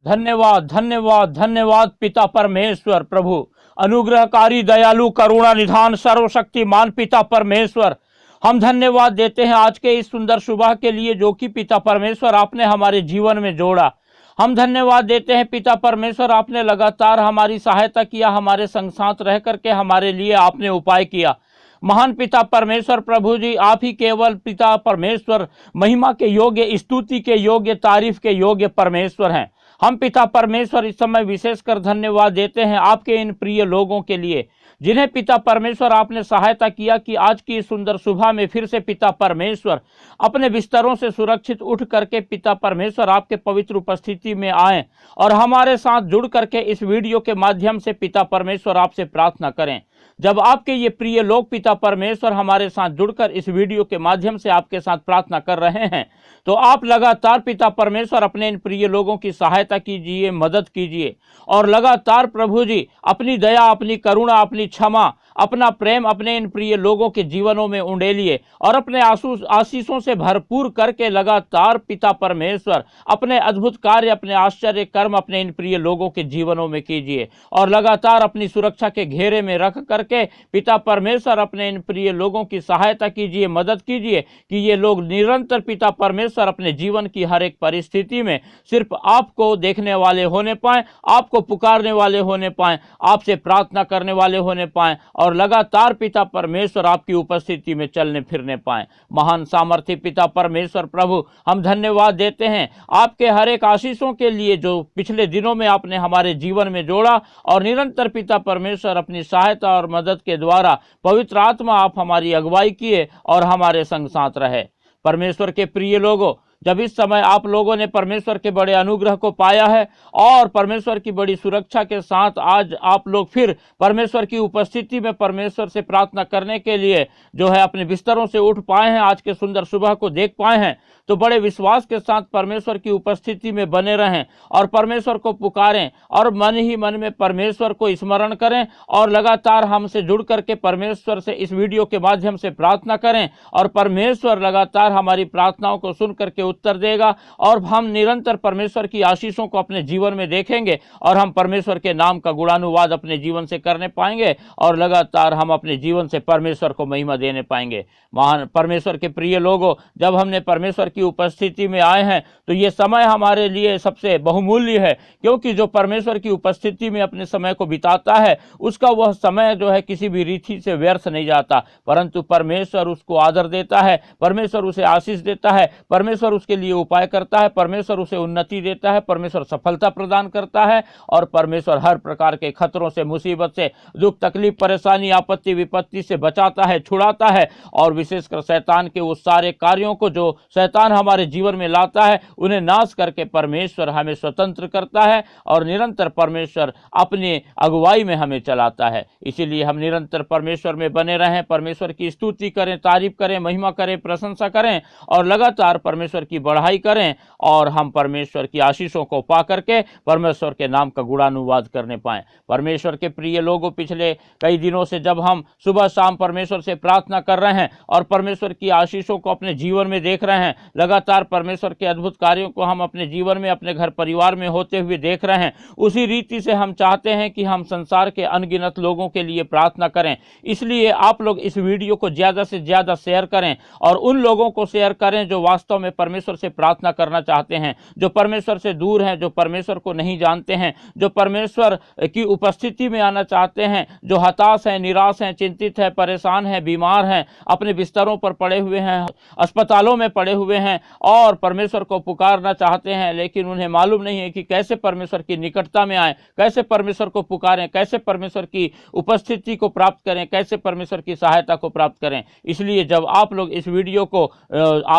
धन्यवाद धन्यवाद धन्यवाद पिता परमेश्वर प्रभु, अनुग्रहकारी दयालु करुणा निधान सर्वशक्तिमान पिता परमेश्वर, हम धन्यवाद देते हैं आज के इस सुंदर सुबह के लिए जो कि पिता परमेश्वर आपने हमारे जीवन में जोड़ा। हम धन्यवाद देते हैं पिता परमेश्वर, आपने लगातार हमारी सहायता किया, हमारे संग साथ रह करके हमारे लिए आपने उपाय किया। महान पिता परमेश्वर प्रभु जी, आप ही केवल पिता परमेश्वर महिमा के योग्य, स्तुति के योग्य, तारीफ के योग्य परमेश्वर हैं। हम पिता परमेश्वर इस समय विशेषकर धन्यवाद देते हैं आपके इन प्रिय लोगों के लिए जिन्हें पिता परमेश्वर आपने सहायता किया कि आज की सुंदर सुबह में फिर से पिता परमेश्वर अपने बिस्तरों से सुरक्षित उठ करके पिता परमेश्वर आपके पवित्र उपस्थिति में आए और हमारे साथ जुड़ करके इस वीडियो के माध्यम से पिता परमेश्वर आपसे प्रार्थना करें। जब आपके ये प्रिय लोग पिता परमेश्वर हमारे साथ जुड़कर इस वीडियो के माध्यम से आपके साथ प्रार्थना कर रहे हैं तो आप लगातार पिता परमेश्वर अपने इन प्रिय लोगों की सहायता कीजिए, मदद कीजिए और लगातार प्रभु जी अपनी दया, अपनी करुणा, अपनी क्षमा, अपना प्रेम अपने इन प्रिय लोगों के जीवनों में उंडेलिए और अपने आशीषों से भरपूर करके लगातार पिता परमेश्वर अपने अद्भुत कार्य, अपने आश्चर्य कर्म अपने इन प्रिय लोगों के जीवनों में कीजिए और लगातार अपनी सुरक्षा के घेरे में रख करके पिता परमेश्वर अपने इन प्रिय लोगों की सहायता कीजिए, मदद कीजिए कि ये लोग निरंतर पिता परमेश्वर अपने जीवन की हर एक परिस्थिति में सिर्फ आपको देखने वाले होने पाए, आपको पुकारने वाले होने पाए, आपसे प्रार्थना करने वाले होने पाए और लगातार पिता परमेश्वर आपकी उपस्थिति में चलने फिरने पाए। महान सामर्थ्य पिता परमेश्वर प्रभु, हम धन्यवाद देते हैं आपके हर एक आशीषों के लिए जो पिछले दिनों में आपने हमारे जीवन में जोड़ा और निरंतर पिता परमेश्वर अपनी सहायता और मदद के द्वारा पवित्र आत्मा आप हमारी अगुवाई किए और हमारे संग साथ रहे। परमेश्वर के प्रिय लोगों, जब इस समय आप लोगों ने परमेश्वर के बड़े अनुग्रह को पाया है और परमेश्वर की बड़ी सुरक्षा के साथ आज आप लोग फिर परमेश्वर की उपस्थिति में परमेश्वर से प्रार्थना करने के लिए जो है अपने बिस्तरों से उठ पाए हैं, आज के सुंदर सुबह को देख पाए हैं, तो बड़े विश्वास के साथ परमेश्वर की उपस्थिति में बने रहें और परमेश्वर को पुकारें और मन ही मन में परमेश्वर को स्मरण करें और लगातार हमसे जुड़ करके परमेश्वर से इस वीडियो के माध्यम से प्रार्थना करें और परमेश्वर लगातार हमारी प्रार्थनाओं को सुन करके उत्तर देगा और हम निरंतर परमेश्वर की आशीषों को अपने जीवन में देखेंगे और हम परमेश्वर के नाम का गुणानुवाद अपने जीवन से करने पाएंगे और लगातार हम अपने जीवन से परमेश्वर को महिमा देने पाएंगे। महान परमेश्वर के प्रिय लोगों, जब हमने परमेश्वर की उपस्थिति में आए हैं तो ये समय हमारे लिए सबसे बहुमूल्य है, क्योंकि जो परमेश्वर की उपस्थिति में अपने समय को बिताता है उसका वह समय जो है किसी भी रीति से व्यर्थ नहीं जाता, परंतु परमेश्वर उसको आदर देता है, परमेश्वर उसे आशीष देता है, परमेश्वर उसके लिए उपाय करता है, परमेश्वर उसे उन्नति देता है, परमेश्वर सफलता प्रदान करता है और परमेश्वर हर प्रकार के खतरों से, मुसीबत से, दुख तकलीफ, परेशानी, आपत्ति विपत्ति से बचाता है, छुड़ाता है और विशेषकर शैतान के उस सारे कार्यों को जो शैतान हमारे जीवन में लाता है उन्हें नाश करके परमेश्वर हमें स्वतंत्र करता है और निरंतर परमेश्वर अपनी अगुवाई में हमें चलाता है। इसीलिए हम निरंतर परमेश्वर में बने रहें, परमेश्वर की स्तुति करें, तारीफ करें, महिमा करें, प्रशंसा करें और लगातार परमेश्वर की बढ़ाई करें और हम परमेश्वर की आशीषों को पा करके परमेश्वर के नाम का गुणानुवाद करने पाएं। परमेश्वर के प्रिय लोगों, पिछले कई दिनों से जब हम सुबह शाम परमेश्वर से प्रार्थना कर रहे हैं और परमेश्वर की आशीषों को अपने जीवन में देख रहे हैं, लगातार परमेश्वर के अद्भुत कार्यों को हम अपने जीवन में, अपने घर परिवार में होते हुए देख रहे हैं, उसी रीति से हम चाहते हैं कि हम संसार के अनगिनत लोगों के लिए प्रार्थना करें। इसलिए आप लोग इस वीडियो को ज़्यादा से ज़्यादा शेयर करें और उन लोगों को शेयर करें जो वास्तव में परमेश्वर से प्रार्थना करना चाहते हैं, जो परमेश्वर से दूर हैं, जो परमेश्वर को नहीं जानते हैं, जो परमेश्वर की उपस्थिति में आना चाहते हैं, जो हताश हैं, निराश हैं, चिंतित हैं, परेशान हैं, बीमार हैं, अपने बिस्तरों पर पड़े हुए हैं, अस्पतालों में पड़े हुए हैं और परमेश्वर को पुकारना चाहते हैं, लेकिन उन्हें मालूम नहीं है कि कैसे परमेश्वर की निकटता में आए, कैसे परमेश्वर को पुकारें, कैसे परमेश्वर की उपस्थिति को प्राप्त करें, कैसे परमेश्वर की सहायता को प्राप्त करें। इसलिए जब आप लोग इस वीडियो को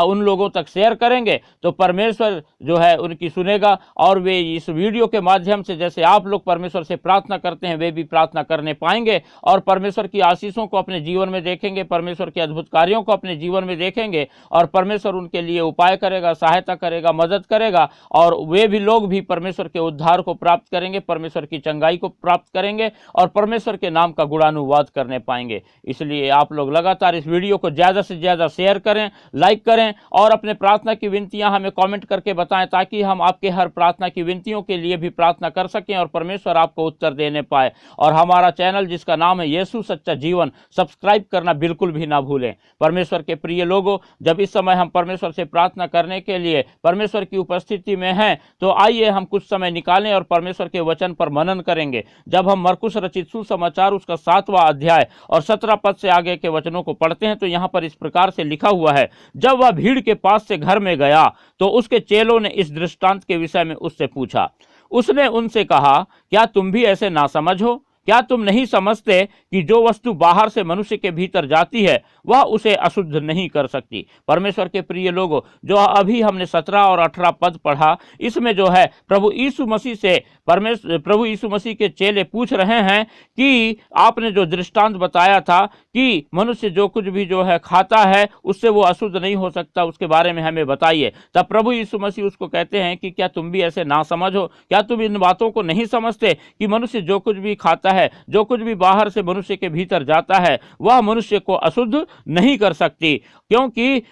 उन लोगों तक शेयर करेंगे तो परमेश्वर जो है उनकी सुनेगा और वे इस वीडियो के माध्यम से जैसे आप लोग परमेश्वर से प्रार्थना करते हैं वे भी प्रार्थना करने पाएंगे और परमेश्वर की आशीषों को अपने जीवन में देखेंगे, परमेश्वर के अद्भुत कार्यों को अपने जीवन में देखेंगे और परमेश्वर उनके लिए उपाय करेगा, सहायता करेगा, मदद करेगा और वे भी लोग भी परमेश्वर के उद्धार को प्राप्त करेंगे, परमेश्वर की चंगाई को प्राप्त करेंगे और परमेश्वर के नाम का गुणानुवाद करने पाएंगे। इसलिए आप लोग लगातार इस वीडियो को ज़्यादा से ज़्यादा शेयर करें, लाइक करें और अपने प्रार्थना प्रार्थना की विनतियां हमें कमेंट करके बताएं, ताकि हम आपके हर प्रार्थना की विनतियों के लिए भी प्रार्थना कर सकें और परमेश्वर आपको उत्तर देने पाए। और हमारा चैनल जिसका नाम है यीशु सच्चा जीवन, सब्सक्राइब करना बिल्कुल भी ना भूलें। परमेश्वर के प्रिय लोगों, जब इस समय हम परमेश्वर से प्रार्थना करने के लिए परमेश्वर की उपस्थिति में हैं, तो आइए हम कुछ समय निकालें और परमेश्वर के वचन पर मनन करेंगे। जब हम मरकुस रचित सुसमाचार उसका 7वां अध्याय और 17 पद से आगे के वचनों को पढ़ते हैं, तो यहाँ पर इस प्रकार से लिखा हुआ है, जब वह भीड़ के पास से घर में गया तो उसके चेलों ने इस दृष्टांत के विषय में उससे पूछा। उसने उनसे कहा, क्या तुम भी ऐसे नासमझ हो? क्या तुम नहीं समझते कि जो वस्तु बाहर से मनुष्य के भीतर जाती है वह उसे अशुद्ध नहीं कर सकती? परमेश्वर के प्रिय लोगों, जो अभी हमने 17 और 18 पद पढ़ा, इसमें जो है प्रभु यीशु मसीह से प्रभु यीशु मसीह के चेले पूछ रहे हैं कि आपने जो दृष्टांत बताया था कि मनुष्य जो कुछ भी जो है खाता है उससे वो अशुद्ध नहीं हो सकता, उसके बारे में हमें बताइए। तब प्रभु यीशु मसीह उसको कहते हैं कि क्या तुम भी ऐसे नासमझ हो? क्या तुम इन बातों को नहीं समझते कि मनुष्य जो कुछ भी खाता है, जो कुछ भी बाहर से मनुष्य के भीतर जाता है, वह मनुष्य को अशुद्ध नहीं कर सकती? क्योंकि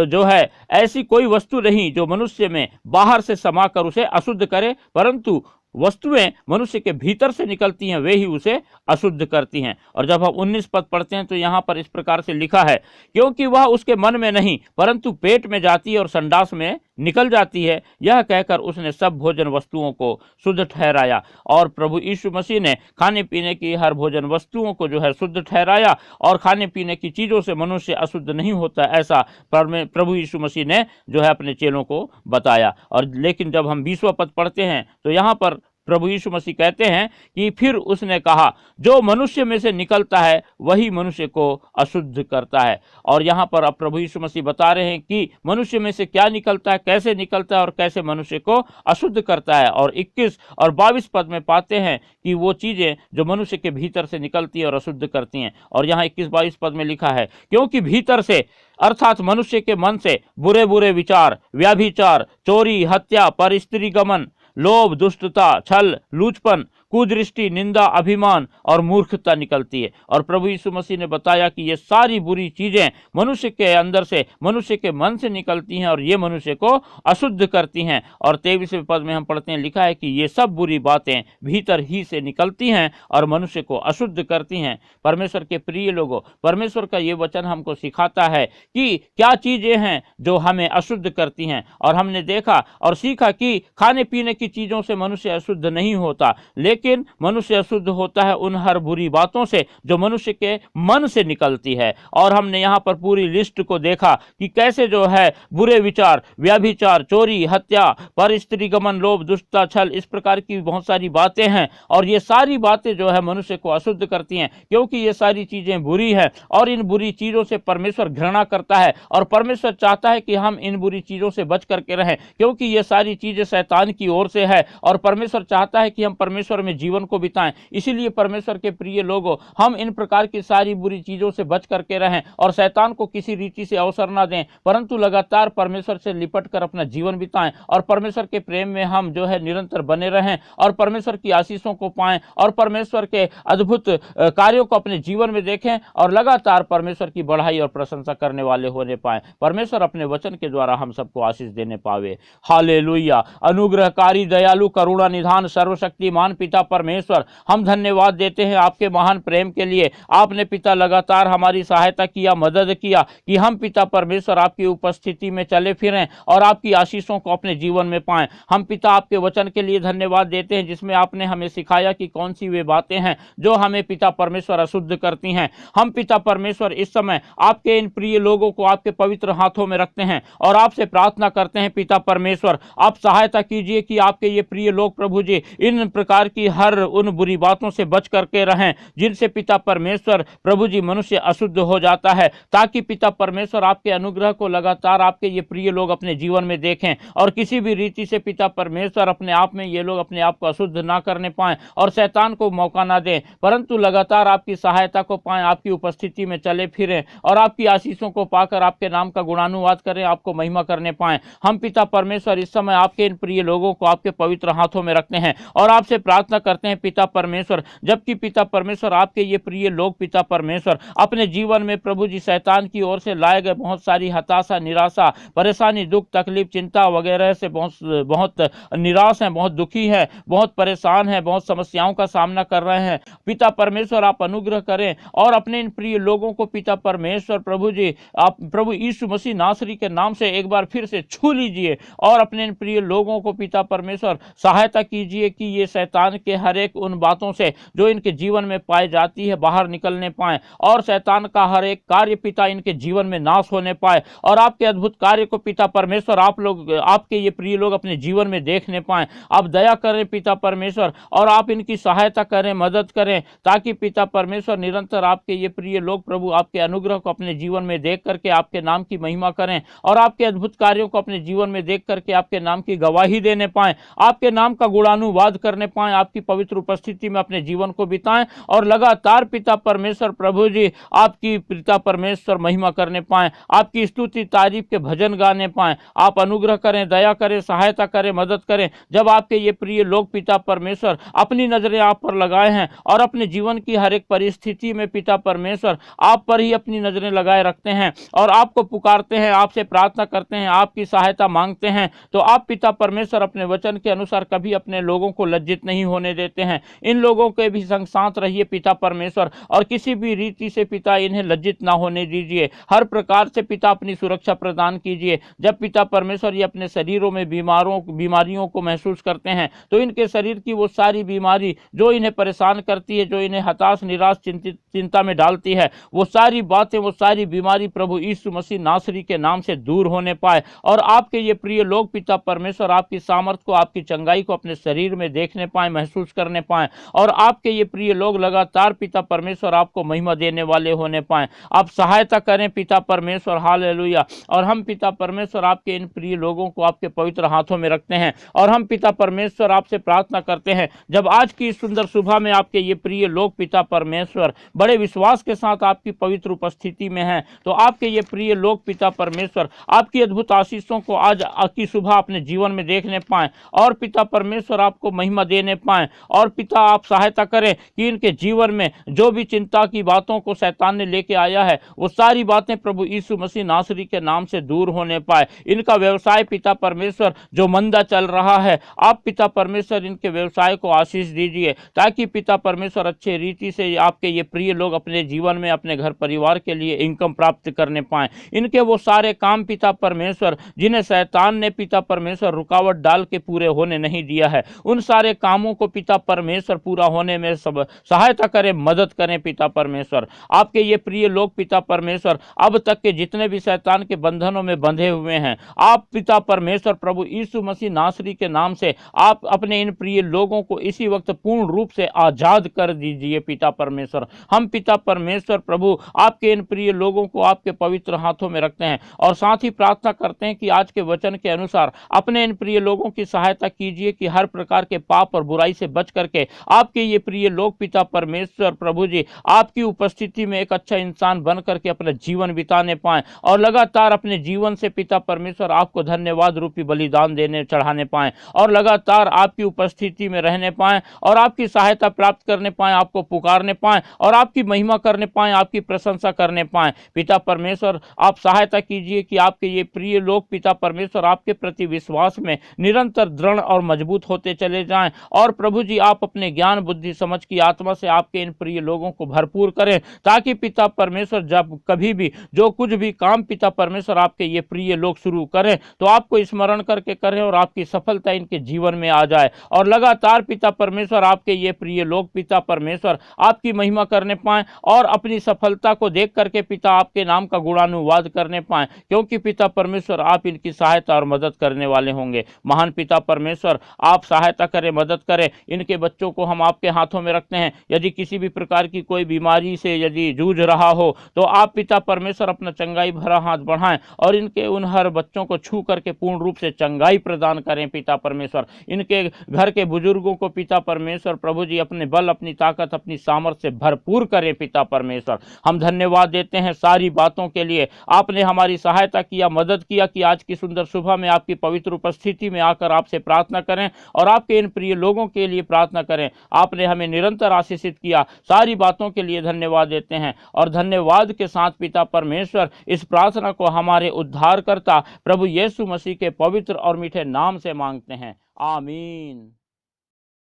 जो है ऐसी कोई वस्तु नहीं जो मनुष्य में बाहर से समाकर उसे अशुद्ध करे, परंतु वस्तुएं मनुष्य के भीतर से निकलती हैं, वे ही उसे अशुद्ध करती हैं। और जब हम 19 पद पढ़ते हैं तो यहाँ पर इस प्रकार से लिखा है, क्योंकि वह उसके मन में नहीं परंतु पेट में जाती है और संडास में निकल जाती है। यह कहकर उसने सब भोजन वस्तुओं को शुद्ध ठहराया। और प्रभु यीशु मसीह ने खाने पीने की हर भोजन वस्तुओं को जो है शुद्ध ठहराया, और खाने पीने की चीज़ों से मनुष्य अशुद्ध नहीं होता, ऐसा प्रभु यीशु मसीह ने जो है अपने चेलों को बताया। और लेकिन जब हम 20वां पद पढ़ते हैं तो यहाँ पर प्रभु यीशु मसीह कहते हैं कि फिर उसने कहा, जो मनुष्य में से निकलता है वही मनुष्य को अशुद्ध करता है। और यहाँ पर अब प्रभु यीशु मसीह बता रहे हैं कि मनुष्य में से क्या निकलता है, कैसे निकलता है और कैसे मनुष्य को अशुद्ध करता है। और 21 और 22 पद में पाते हैं कि वो चीज़ें जो मनुष्य के भीतर से निकलती है और अशुद्ध करती हैं। और यहाँ 21-22 पद में लिखा है, क्योंकि भीतर से अर्थात मनुष्य के मन से बुरे बुरे विचार, व्याभिचार, चोरी, हत्या, परस्त्रीगमन, लोभ, दुष्टता, छल, लूचपन, कुदृष्टि, निंदा, अभिमान और मूर्खता निकलती है। और प्रभु यीशु मसीह ने बताया कि ये सारी बुरी चीजें मनुष्य के अंदर से, मनुष्य के मन से निकलती हैं और ये मनुष्य को अशुद्ध करती हैं। और 23वें पद में हम पढ़ते हैं, लिखा है कि ये सब बुरी बातें भीतर ही से निकलती हैं और मनुष्य को अशुद्ध करती हैं। परमेश्वर के प्रिय लोगों, परमेश्वर का ये वचन हमको सिखाता है कि क्या चीजें हैं जो हमें अशुद्ध करती हैं। और हमने देखा और सीखा कि खाने पीने की चीजों से मनुष्य अशुद्ध नहीं होता, लेकिन मनुष्य अशुद्ध होता है उन हर बुरी बातों से जो मनुष्य के मन से निकलती है। और हमने यहाँ पर पूरी लिस्ट को देखा कि कैसे जो है बुरे विचार, व्याभिचार, चोरी, हत्या, परस्त्रीगमन, लोभ, दुष्टता, छल, इस प्रकार की बहुत सारी बातें हैं। और ये सारी बातें जो है मनुष्य को अशुद्ध करती हैं, क्योंकि ये सारी चीजें बुरी हैं और इन बुरी चीजों से परमेश्वर घृणा करता है। और परमेश्वर चाहता है कि हम इन बुरी चीजों से बच करके रहें, क्योंकि ये सारी चीजें शैतान की ओर से है और परमेश्वर चाहता है कि हम परमेश्वर में जीवन को बिताएं। इसीलिए परमेश्वर के प्रिय लोगों, हम इन प्रकार की सारी बुरी चीजों से बच करके रहें और शैतान को किसी रीति से अवसर ना दें, परंतु लगातार परमेश्वर से लिपट कर अपना जीवन बिताएं और परमेश्वर के प्रेम में हम जो है निरंतर बने रहें और परमेश्वर की आशीषों को पाएं और परमेश्वर के अद्भुत कार्यों को अपने जीवन में देखें और लगातार परमेश्वर की बढ़ाई और प्रशंसा करने वाले होने पाएं। परमेश्वर अपने वचन के द्वारा हम सबको आशीष देने पावे। हालेलुया। अनुग्रहकारी, दयालु, करुणा निधान, सर्वशक्तिमान पिता परमेश्वर, हम धन्यवाद देते हैं आपके महान प्रेम के लिए। आपने पिता लगातार हमारी सहायता किया, मदद किया कि हम पिता परमेश्वर आपकी उपस्थिति में चले फिरें और आपकी आशीषों को अपने जीवन में पाएं। हम पिता आपके वचन के लिए धन्यवाद देते हैं जिसमें आपने हमें सिखाया कि कौन सी वे बातें हैं जो हमें पिता परमेश्वर अशुद्ध करती हैं। हम पिता परमेश्वर इस समय आपके इन प्रिय लोगों को आपके पवित्र हाथों में रखते हैं और आपसे प्रार्थना करते हैं पिता परमेश्वर, आप सहायता कीजिए कि आपके ये प्रिय लोग प्रभु जी इन प्रकार की हर उन बुरी बातों से बच करके रहें जिनसे पिता परमेश्वर प्रभु जी मनुष्य अशुद्ध हो जाता है, ताकि पिता परमेश्वर आपके अनुग्रह को लगातार आपके ये प्रिय लोग अपने जीवन में देखें और किसी भी रीति से पिता परमेश्वर अपने आप में ये लोग अपने आप को अशुद्ध ना करने पाएं और शैतान को मौका ना दें, परंतु लगातार आपकी सहायता को पाएं, आपकी उपस्थिति में चले फिरें और आपकी आशीषों को पाकर आपके नाम का गुणानुवाद करें, आपको महिमा करने पाएं। हम पिता परमेश्वर इस समय आपके इन प्रिय लोगों को आपके पवित्र हाथों में रखते हैं और आपसे प्रार्थना प्रार्थना करते हैं पिता परमेश्वर, जबकि पिता परमेश्वर आपके ये प्रिय लोग पिता परमेश्वर अपने जीवन में प्रभु जी शैतान की ओर से लाए गए बहुत सारी हताशा, निराशा, परेशानी, दुख, तकलीफ, चिंता वगैरह से बहुत बहुत निराश हैं, बहुत दुखी हैं, बहुत परेशान हैं, बहुत समस्याओं का सामना कर रहे हैं। पिता परमेश्वर आप अनुग्रह करें और अपने इन प्रिय लोगों को पिता परमेश्वर प्रभु जी आप प्रभु यीशु मसीह नासरी के नाम से एक बार फिर से छू लीजिए और अपने इन प्रिय लोगों को पिता परमेश्वर सहायता कीजिए कि ये शैतान के हर एक उन बातों से जो इनके जीवन में पाई जाती है बाहर निकलने पाए और शैतान का हर एक कार्य पिता इनके जीवन में नाश होने पाए और आपके अद्भुत कार्य को पिता परमेश्वर आप लोग आपके ये प्रिय लोग अपने जीवन में देखने पाए। आप दया करें पिता परमेश्वर और आप इनकी सहायता करें, मदद करें, ताकि पिता परमेश्वर निरंतर आपके ये प्रिय लोग प्रभु आपके अनुग्रह को अपने जीवन में देख करके आपके नाम की महिमा करें और आपके अद्भुत कार्यों को अपने जीवन में देख करके आपके नाम की गवाही देने पाए, आपके नाम का गुणानुवाद करने पाए, आपकी पवित्र उपस्थिति में अपने जीवन को बिताएं और लगातार पिता परमेश्वर प्रभु जी आपकी पिता परमेश्वर महिमा करने पाए, आपकी स्तुति तारीफ के भजन गाने पाए। आप अनुग्रह करें, दया करें, सहायता करें, मदद करें। जब आपके ये प्रिय लोग पिता परमेश्वर अपनी नजरें आप पर लगाए हैं और अपने जीवन की हर एक परिस्थिति में पिता परमेश्वर आप पर ही अपनी नजरें लगाए रखते हैं और आपको पुकारते हैं, आपसे प्रार्थना करते हैं, आपकी सहायता मांगते हैं, तो आप पिता परमेश्वर अपने वचन के अनुसार कभी अपने लोगों को लज्जित नहीं होने देते हैं। इन लोगों के भी संग साथ रहिए पिता परमेश्वर और किसी भी रीति से पिता इन्हें लज्जित ना होने दीजिए। हर प्रकार से पिता अपनी सुरक्षा प्रदान कीजिए। जब पिता परमेश्वर ये अपने शरीरों में बीमारियों को महसूस करते हैं तो इनके शरीर की वो सारी बीमारी जो इन्हें परेशान करती है, जो इन्हें हताश, निराश, चिंता में डालती है, वो सारी बातें, वो सारी बीमारी प्रभु यीशु मसीह नासरी के नाम से दूर होने पाए और आपके ये प्रिय लोग पिता परमेश्वर आपकी सामर्थ को, आपकी चंगाई को अपने शरीर में देखने पाए, महसूस करने पाए और आपके ये प्रिय लोग लगातार पिता परमेश्वर आपको महिमा देने वाले होने पाए। आप सहायता करें पिता परमेश्वर, हालेलुया। और हम पिता परमेश्वर आपके इन प्रिय लोगों को आपके पवित्र हाथों में रखते हैं और हम पिता परमेश्वर आपसे प्रार्थना करते हैं, जब आज की सुंदर सुबह में आपके ये प्रिय लोग पिता परमेश्वर बड़े विश्वास के साथ आपकी पवित्र उपस्थिति में हैं, तो आपके ये प्रिय लोग पिता परमेश्वर आपकी अद्भुत आशीषों को आज की सुबह अपने जीवन में देखने पाएं और पिता परमेश्वर आपको महिमा देने पाएं और पिता आप सहायता करें कि इनके जीवन में जो भी चिंता की बातों को शैतान ने लेके आया है वो सारी बातें प्रभु यीशु मसीह नासरी के नाम से दूर होने पाए। इनका व्यवसाय पिता परमेश्वर जो मंदा चल रहा है, आप पिता परमेश्वर इनके व्यवसाय को आशीष दीजिए ताकि पिता परमेश्वर अच्छे रीति से आपके ये प्रिय लोग अपने जीवन में अपने घर परिवार के लिए इनकम प्राप्त करने पाए। इनके वो सारे काम पिता परमेश्वर जिन्हें शैतान ने पिता परमेश्वर रुकावट डाल के पूरे होने नहीं दिया है, उन सारे कामों को पिता परमेश्वर पूरा होने में सब सहायता करें, मदद करें पिता परमेश्वर। आपके ये प्रिय लोग पिता परमेश्वर अब तक के जितने भी शैतान के बंधनों में बंधे हुए हैं, आप पिता परमेश्वर प्रभु यीशु मसीह नासरी के नाम से आप अपने इन प्रिय लोगों को इसी वक्त पूर्ण रूप से आजाद कर दीजिए पिता परमेश्वर। हम पिता परमेश्वर प्रभु आपके इन प्रिय लोगों को आपके पवित्र हाथों में रखते हैं और साथ ही प्रार्थना करते हैं कि आज के वचन के अनुसार अपने इन प्रिय लोगों की सहायता कीजिए कि हर प्रकार के पाप और बुराई से बच करके आपके ये प्रिय लोग पिता परमेश्वर प्रभु जी आपकी उपस्थिति में एक अच्छा इंसान बन करके अपना जीवन बिताने पाए और लगातार अपने जीवन से पिता परमेश्वर आपको धन्यवाद रूपी बलिदान देने चढ़ाने पाए और लगातार आपकी उपस्थिति में रहने पाए और आपकी सहायता प्राप्त करने पाए, आपको पुकारने पाए और आपकी महिमा करने पाए, आपकी प्रशंसा करने पाए। पिता परमेश्वर आप सहायता कीजिए कि आपके ये प्रिय लोग पिता परमेश्वर आपके प्रति विश्वास में निरंतर दृढ़ और मजबूत होते चले जाएं और प्रभु जी आप अपने ज्ञान, बुद्धि, समझ की आत्मा से आपके इन प्रिय लोगों को भरपूर करें ताकि पिता परमेश्वर जब कभी भी जो कुछ भी काम पिता परमेश्वर आपके ये प्रिय लोग शुरू करें तो आपको स्मरण करके करें और आपकी सफलता इनके जीवन में आ जाए और लगातार पिता परमेश्वर आपके ये प्रिय लोग पिता परमेश्वर आपकी महिमा करने पाएं और अपनी सफलता को देख करके पिता आपके नाम का गुणानुवाद करने पाएं, क्योंकि पिता परमेश्वर आप इनकी सहायता और मदद करने वाले होंगे। महान पिता परमेश्वर आप सहायता करें, मदद करें। इनके बच्चों को हम आपके हाथों में रखते हैं। यदि किसी भी प्रकार की कोई बीमारी से यदि जूझ रहा हो तो आप पिता परमेश्वर अपना चंगाई भरा हाथ बढ़ाएं और इनके उन हर बच्चों को छू करके पूर्ण रूप से चंगाई प्रदान करें पिता परमेश्वर। इनके घर के बुजुर्गों को पिता परमेश्वर प्रभु जी अपने बल, अपनी ताकत, अपनी सामर्थ्य से भरपूर करें पिता परमेश्वर। हम धन्यवाद देते हैं सारी बातों के लिए। आपने हमारी सहायता किया, मदद किया कि आज की सुंदर सुबह में आपकी पवित्र उपस्थिति में आकर आपसे प्रार्थना करें और आपके इन प्रिय लोगों के के लिए प्रार्थना करें। आपने हमें निरंतर आशीषित किया, सारी बातों के लिए धन्यवाद देते हैं। और धन्यवाद के साथ पिता परमेश्वर इस प्रार्थना को हमारे उद्धारकर्ता प्रभु यीशु मसीह के पवित्र और मीठे नाम से मांगते हैं, आमीन।